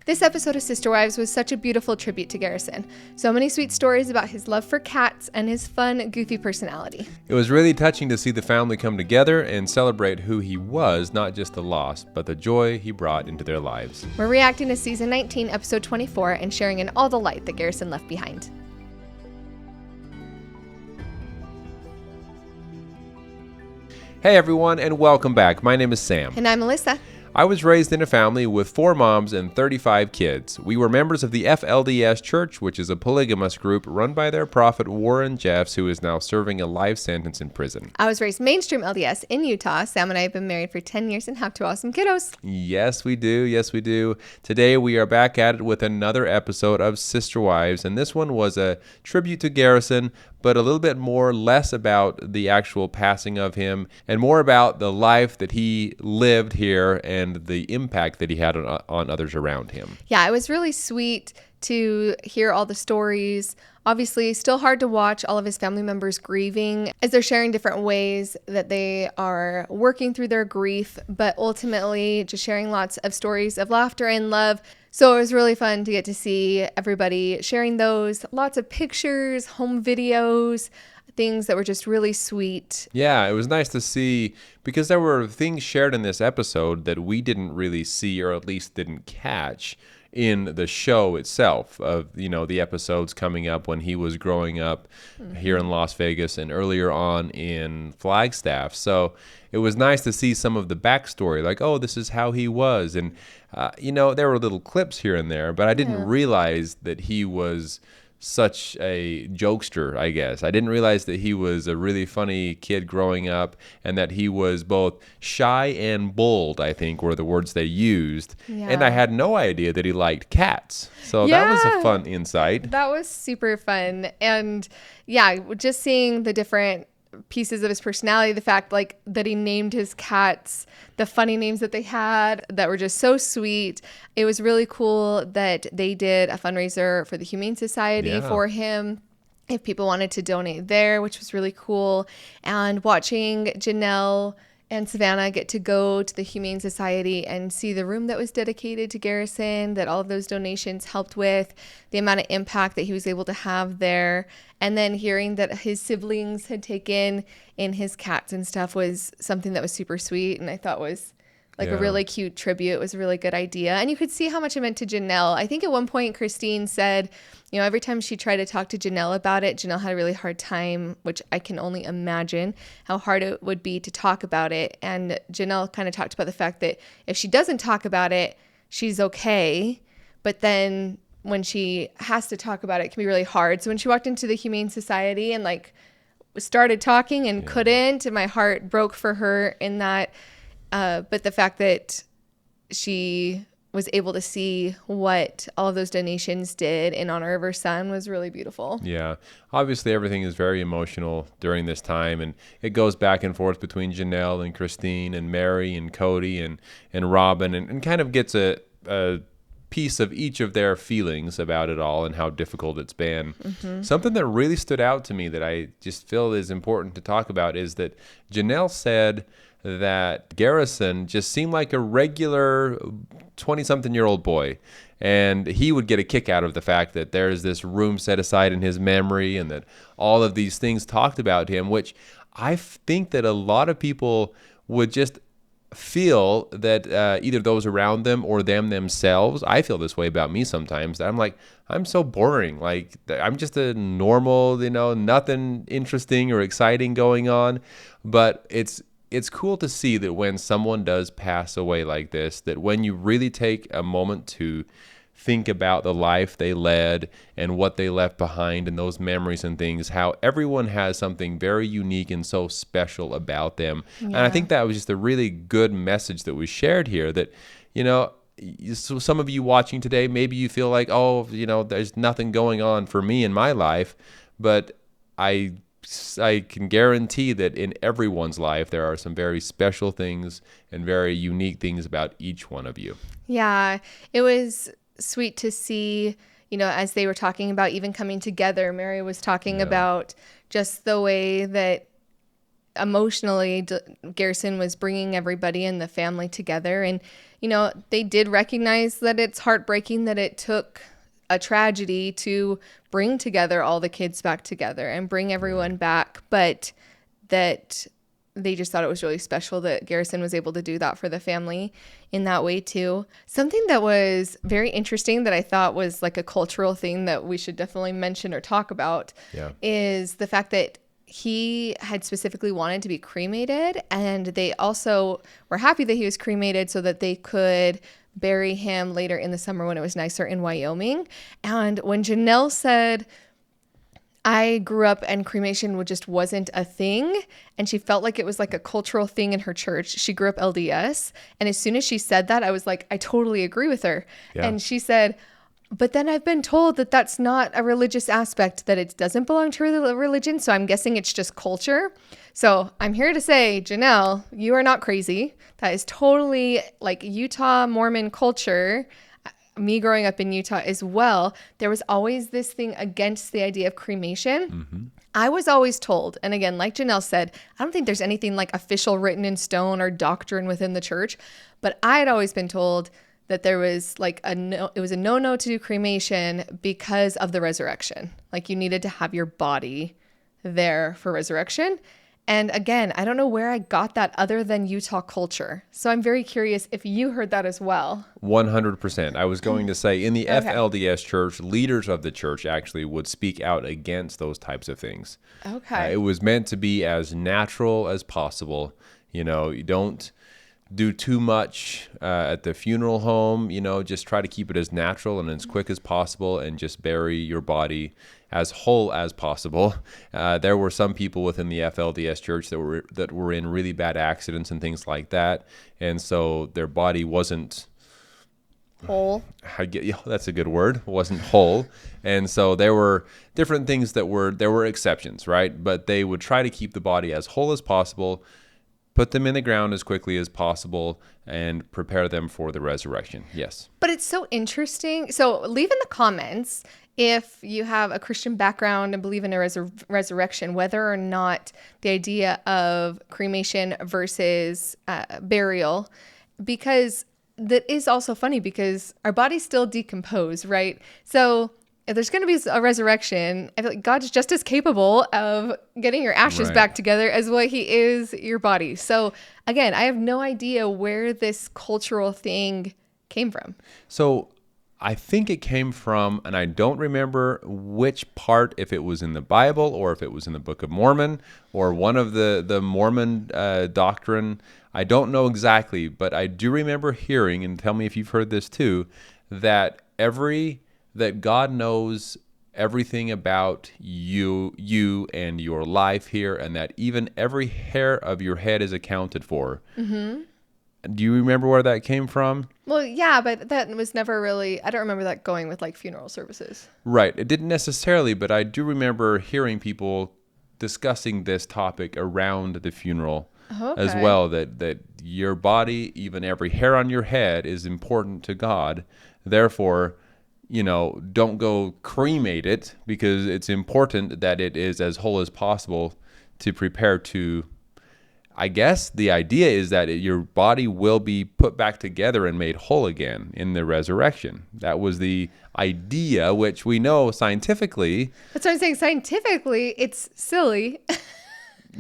This episode of Sister Wives was such a beautiful tribute to Garrison. So many sweet stories about his love for cats and his fun, goofy personality. It was really touching to see the family come together and celebrate who he was, not just the loss, but the joy he brought into their lives. We're reacting to season 19, episode 24, and sharing in all the light that Garrison left behind. Hey everyone, and welcome back. My name is Sam. And I'm Melissa. I was raised in a family with 4 moms and 35 kids. We were members of the FLDS Church, which is a polygamous group run by their prophet Warren Jeffs, who is now serving a life sentence in prison. I was raised mainstream LDS in Utah. Sam and I have been married for 10 years and have 2 awesome kiddos. Yes, we do. Yes, we do. Today we are back at it with another episode of Sister Wives, and this one was a tribute to Garrison, but a little bit less about the actual passing of him and more about the life that he lived here and the impact that he had on others around him. Yeah, it was really sweet to hear all the stories. Obviously, still hard to watch all of his family members grieving as they're sharing different ways that they are working through their grief, but ultimately just sharing lots of stories of laughter and love. So it was really fun to get to see everybody sharing those, lots of pictures, home videos, things that were just really sweet. Yeah, it was nice to see because there were things shared in this episode that we didn't really see, or at least didn't catch in the show itself, of, you know, the episodes coming up when he was growing up here in Las Vegas and earlier on in Flagstaff. So it was nice to see some of the backstory, like, oh, this is how he was. And, there were little clips here and there, but I didn't realize that he was such a jokester, I guess. I didn't realize that he was a really funny kid growing up and that he was both shy and bold, I think, were the words they used. Yeah. And I had no idea that he liked cats. So that was a fun insight. That was super fun. And yeah, just seeing the different pieces of his personality, the fact that he named his cats the funny names that they had that were just so sweet. It was really cool that they did a fundraiser for the Humane Society for him, if people wanted to donate there, which was really cool. And watching Janelle and Savannah get to go to the Humane Society and see the room that was dedicated to Garrison, that all of those donations helped with, the amount of impact that he was able to have there. And then hearing that his siblings had taken in his cats and stuff was something that was super sweet. And I thought was a really cute tribute. It was a really good idea. And you could see how much it meant to Janelle. I think at one point Christine said, every time she tried to talk to Janelle about it, Janelle had a really hard time, which I can only imagine how hard it would be to talk about it. And Janelle kind of talked about the fact that if she doesn't talk about it, she's okay. But then when she has to talk about it, it can be really hard. So when she walked into the Humane Society and started talking and couldn't, and my heart broke for her in that. But the fact that she was able to see what all of those donations did in honor of her son was really beautiful. Yeah. Obviously, everything is very emotional during this time, and it goes back and forth between Janelle and Christine and Mary and Cody and Robin, and kind of gets a piece of each of their feelings about it all and how difficult it's been. Mm-hmm. Something that really stood out to me that I just feel is important to talk about is that Janelle said that Garrison just seemed like a regular 20-something-year-old boy. And he would get a kick out of the fact that there's this room set aside in his memory and that all of these things talked about him, which I think that a lot of people would just feel that either those around them or them themselves. I feel this way about me sometimes. That I'm like, I'm so boring. Like, I'm just a normal, nothing interesting or exciting going on. But it's cool to see that when someone does pass away like this, that when you really take a moment to think about the life they led and what they left behind and those memories and things, how everyone has something very unique and so special about them. Yeah. And I think that was just a really good message that was shared here, that, so some of you watching today, maybe you feel like, there's nothing going on for me in my life, but I can guarantee that in everyone's life, there are some very special things and very unique things about each one of you. Yeah, it was sweet to see, as they were talking about even coming together. Mary was talking about just the way that emotionally, Garrison was bringing everybody in the family together. And, they did recognize that it's heartbreaking that it took a tragedy to bring together all the kids back together and bring everyone back. But that they just thought it was really special that Garrison was able to do that for the family in that way too. Something that was very interesting that I thought was like a cultural thing that we should definitely mention or talk about is the fact that he had specifically wanted to be cremated, and they also were happy that he was cremated so that they could bury him later in the summer when it was nicer in Wyoming. And when Janelle said, I grew up and cremation just wasn't a thing, and she felt like it was like a cultural thing in her church. She grew up LDS, and as soon as she said that, I was like, I totally agree with her. Yeah. And she said, but then I've been told that that's not a religious aspect, that it doesn't belong to a religion, so I'm guessing it's just culture. So I'm here to say, Janelle, you are not crazy. That is totally like Utah Mormon culture. Me growing up in Utah as well, there was always this thing against the idea of cremation. Mm-hmm. I was always told, and again, like Janelle said, I don't think there's anything like official written in stone or doctrine within the church, but I had always been told that there was like it was a no-no to do cremation because of the resurrection. Like you needed to have your body there for resurrection. And again, I don't know where I got that other than Utah culture. So I'm very curious if you heard that as well. 100%. I was going to say in the FLDS church, leaders of the church actually would speak out against those types of things. Okay. It was meant to be as natural as possible. You don't do too much at the funeral home, just try to keep it as natural and as quick as possible and just bury your body as whole as possible. There were some people within the FLDS church that were in really bad accidents and things like that. And so their body wasn't whole. That's a good word. Wasn't whole. And so there were different things there were exceptions, right? But they would try to keep the body as whole as possible, put them in the ground as quickly as possible, and prepare them for the resurrection. Yes. But it's so interesting. So leave in the comments if you have a Christian background and believe in a resurrection, whether or not the idea of cremation versus burial, because that is also funny because our bodies still decompose, right? So if there's going to be a resurrection, I feel like God's just as capable of getting your ashes back together as what he is your body. So again, I have no idea where this cultural thing came from. So I think it came from, and I don't remember which part, if it was in the Bible or if it was in the Book of Mormon or one of the Mormon doctrine. I don't know exactly, but I do remember hearing, and tell me if you've heard this too, that God knows everything about you and your life here, and that even every hair of your head is accounted for. Mm-hmm. Do you remember where that came from? Well, yeah, but that was never really, I don't remember that going with like funeral services. Right. It didn't necessarily, but I do remember hearing people discussing this topic around the funeral as well, that your body, even every hair on your head, is important to God. Therefore, don't go cremate it, because it's important that it is as whole as possible to prepare to, I guess the idea is that your body will be put back together and made whole again in the resurrection. That was the idea, which we know scientifically. That's what I'm saying. Scientifically, it's silly.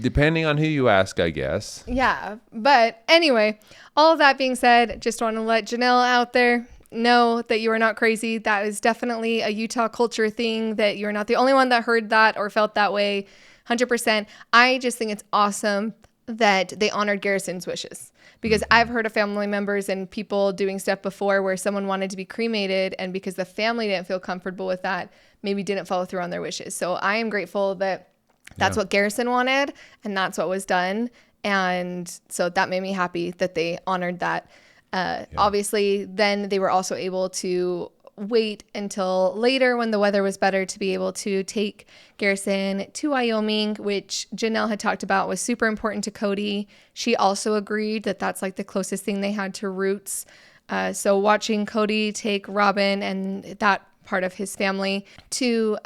Depending on who you ask, I guess. Yeah. But anyway, all of that being said, just want to let Janelle out there know that you are not crazy. That is definitely a Utah culture thing, that you're not the only one that heard that or felt that way. 100%. I just think it's awesome that they honored Garrison's wishes, because I've heard of family members and people doing stuff before where someone wanted to be cremated, and because the family didn't feel comfortable with that, maybe didn't follow through on their wishes. So I am grateful that that's what Garrison wanted, and that's what was done. And so that made me happy that they honored that. Obviously, then they were also able to wait until later when the weather was better to be able to take Garrison to Wyoming, which Janelle had talked about was super important to Cody. She also agreed that that's like the closest thing they had to roots. So watching Cody take Robin and that part of his family to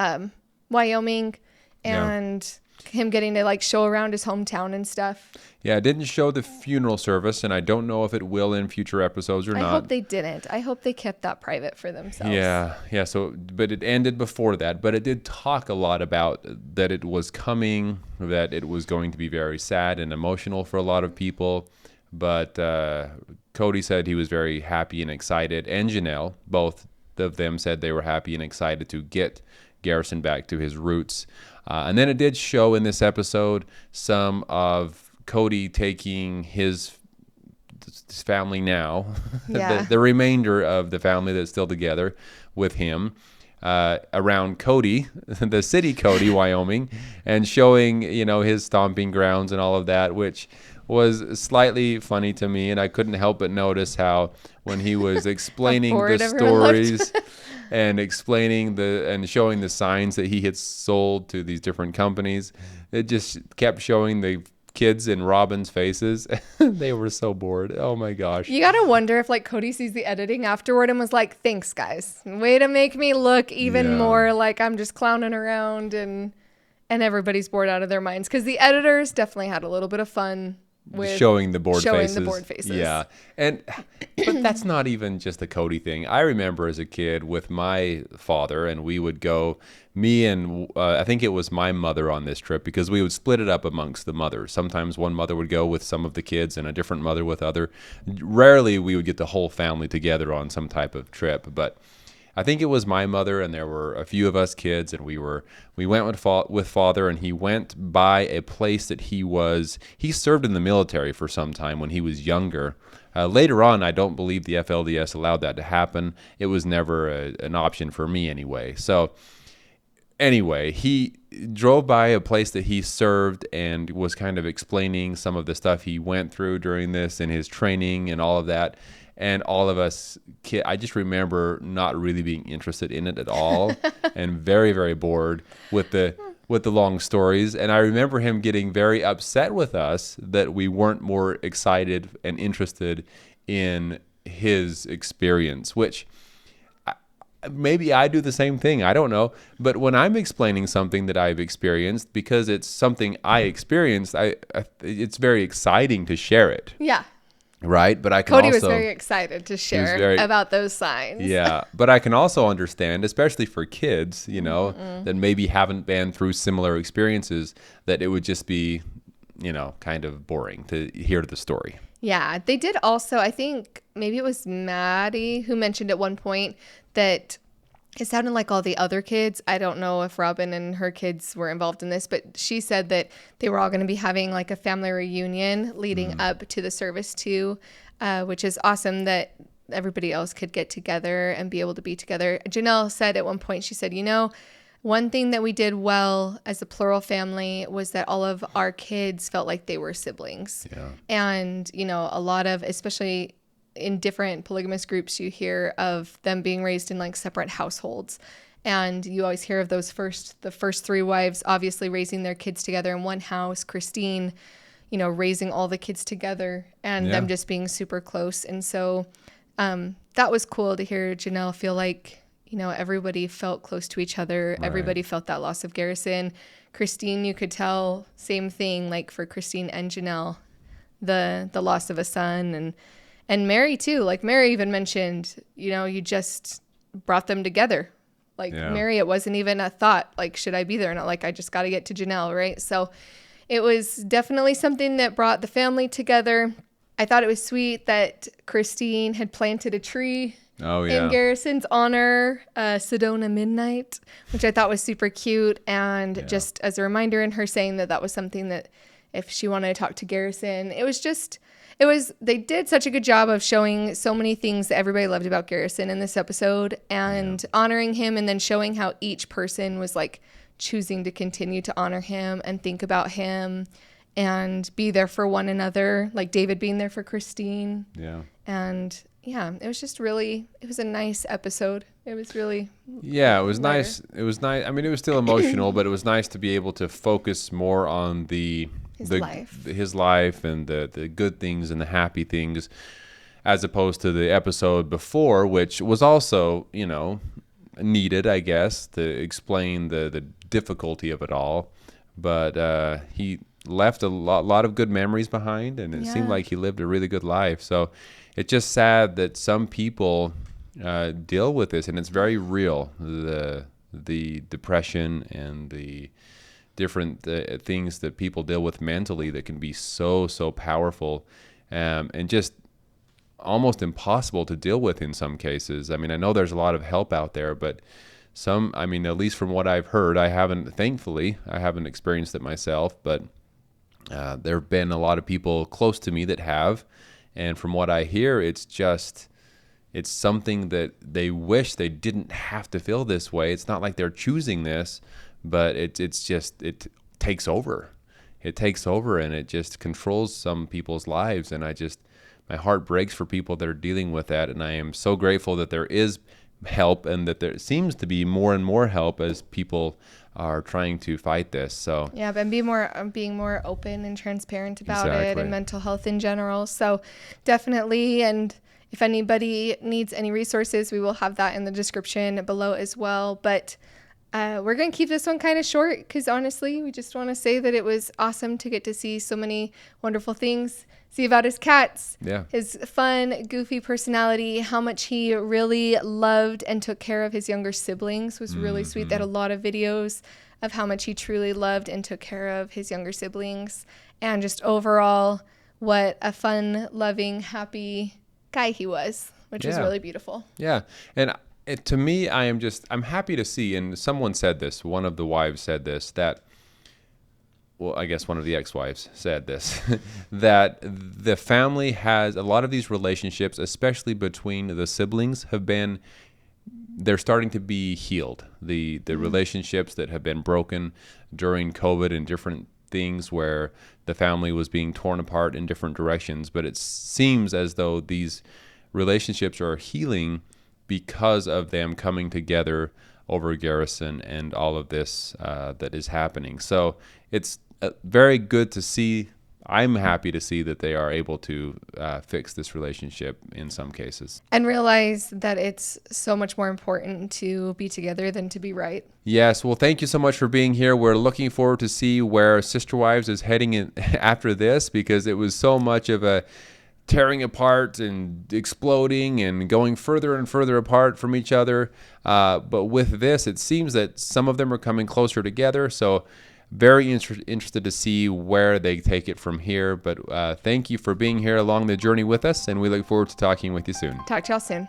Wyoming, and him getting to like show around his hometown and stuff. Yeah, it didn't show the funeral service, and I don't know if it will in future episodes or not. I hope they didn't. I hope they kept that private for themselves. Yeah. So, but it ended before that. But it did talk a lot about that it was coming, that it was going to be very sad and emotional for a lot of people. But Cody said he was very happy and excited, and Janelle, both of them said they were happy and excited to get Garrison back to his roots. And then it did show in this episode some of Cody taking his family now, the remainder of the family that's still together with him, around Cody, the city Cody, Wyoming, and showing, his stomping grounds and all of that, which was slightly funny to me. And I couldn't help but notice how when he was explaining the stories and explaining and showing the signs that he had sold to these different companies, it just kept showing the kids in Robin's faces. They were so bored. Oh my gosh. You gotta wonder if like Cody sees the editing afterward and was like, thanks guys, way to make me look even more like I'm just clowning around, and everybody's bored out of their minds, because the editors definitely had a little bit of fun with showing the bored faces. Yeah. But that's not even just a Cody thing. I remember as a kid with my father, and we would go, me and I think it was my mother on this trip, because we would split it up amongst the mothers. Sometimes one mother would go with some of the kids and a different mother with other. Rarely we would get the whole family together on some type of trip, but I think it was my mother, and there were a few of us kids, and we went with father, and he went by a place that he served in the military for some time when he was younger. Later on, I don't believe the FLDS allowed that to happen. It was never an option for me anyway. So anyway, he drove by a place that he served and was kind of explaining some of the stuff he went through during this and his training and all of that. And all of us, I just remember not really being interested in it at all, and very, very bored with the long stories. And I remember him getting very upset with us that we weren't more excited and interested in his experience, which maybe I do the same thing. I don't know. But when I'm explaining something that I've experienced, because it's something I experienced, it's very exciting to share it. Yeah. Right, but Cody was very excited to share about those signs. Yeah, but I can also understand, especially for kids, that maybe haven't been through similar experiences, that it would just be, kind of boring to hear the story. Yeah, they did also, I think maybe it was Maddie who mentioned at one point that it sounded like all the other kids, I don't know if Robin and her kids were involved in this, but she said that they were all going to be having like a family reunion leading up to the service too, which is awesome that everybody else could get together and be able to be together. Janelle said at one point, she said, one thing that we did well as a plural family was that all of our kids felt like they were siblings. Yeah. And, a lot of, especially in different polygamous groups, you hear of them being raised in like separate households, and you always hear of the first three wives obviously raising their kids together in one house, Christine raising all the kids together, and them just being super close. And so that was cool to hear Janelle feel like everybody felt close to each other. Right. Everybody felt that loss of Garrison. Christine, you could tell, same thing, like for Christine and Janelle, the loss of a son. And Mary too, like Mary even mentioned, you just brought them together. Like Mary, it wasn't even a thought, like, should I be there? And like, I just got to get to Janelle, right? So it was definitely something that brought the family together. I thought it was sweet that Christine had planted a tree in Garrison's honor, Sedona Midnight, which I thought was super cute. And just as a reminder, in her saying that was something that if she wanted to talk to Garrison, they did such a good job of showing so many things that everybody loved about Garrison in this episode, and honoring him, and then showing how each person was like choosing to continue to honor him and think about him and be there for one another, like David being there for Christine. Yeah. And it was just really, it was a nice episode. It was really it was nice. It was nice. I mean, it was still emotional, but it was nice to be able to focus more on his life and the good things and the happy things, as opposed to the episode before, which was also, needed, I guess, to explain the difficulty of it all. but he left a lot of good memories behind, and it seemed like he lived a really good life. So it's just sad that some people deal with this, and it's very real, the depression and the different things that people deal with mentally that can be so powerful, and just almost impossible to deal with in some cases. I mean, I know there's a lot of help out there, but I mean, at least from what I've heard, thankfully, I haven't experienced it myself, but there have been a lot of people close to me that have, and from what I hear, it's something that they wish they didn't have to feel this way. It's not like they're choosing this, but it takes over. It takes over, and it just controls some people's lives, and my heart breaks for people that are dealing with that, and I am so grateful that there is help, and that there seems to be more and more help as people are trying to fight this. So yeah, but being more open and transparent about it, and mental health in general. So definitely, and if anybody needs any resources, we will have that in the description below as well. But we're going to keep this one kind of short because honestly, we just want to say that it was awesome to get to see so many wonderful things, see about his cats, his fun, goofy personality, how much he really loved and took care of his younger siblings was really sweet. They had a lot of videos of how much he truly loved and took care of his younger siblings, and just overall what a fun, loving, happy guy he was, which was really beautiful. Yeah. And to me, I'm happy to see, and someone said this, one of the wives said this, that, well, I guess one of the ex-wives said this, that the family has a lot of these relationships, especially between the siblings, they're starting to be healed. The relationships that have been broken during COVID and different things where the family was being torn apart in different directions, but it seems as though these relationships are healing because of them coming together over Garrison and all of this that is happening. So it's very good to see. I'm happy to see that they are able to fix this relationship in some cases. And realize that it's so much more important to be together than to be right. Yes. Well, thank you so much for being here. We're looking forward to see where Sister Wives is heading in after this, because it was so much of a tearing apart and exploding and going further and further apart from each other. But with this, it seems that some of them are coming closer together. So very interested to see where they take it from here. But thank you for being here along the journey with us, and we look forward to talking with you soon. Talk to y'all soon.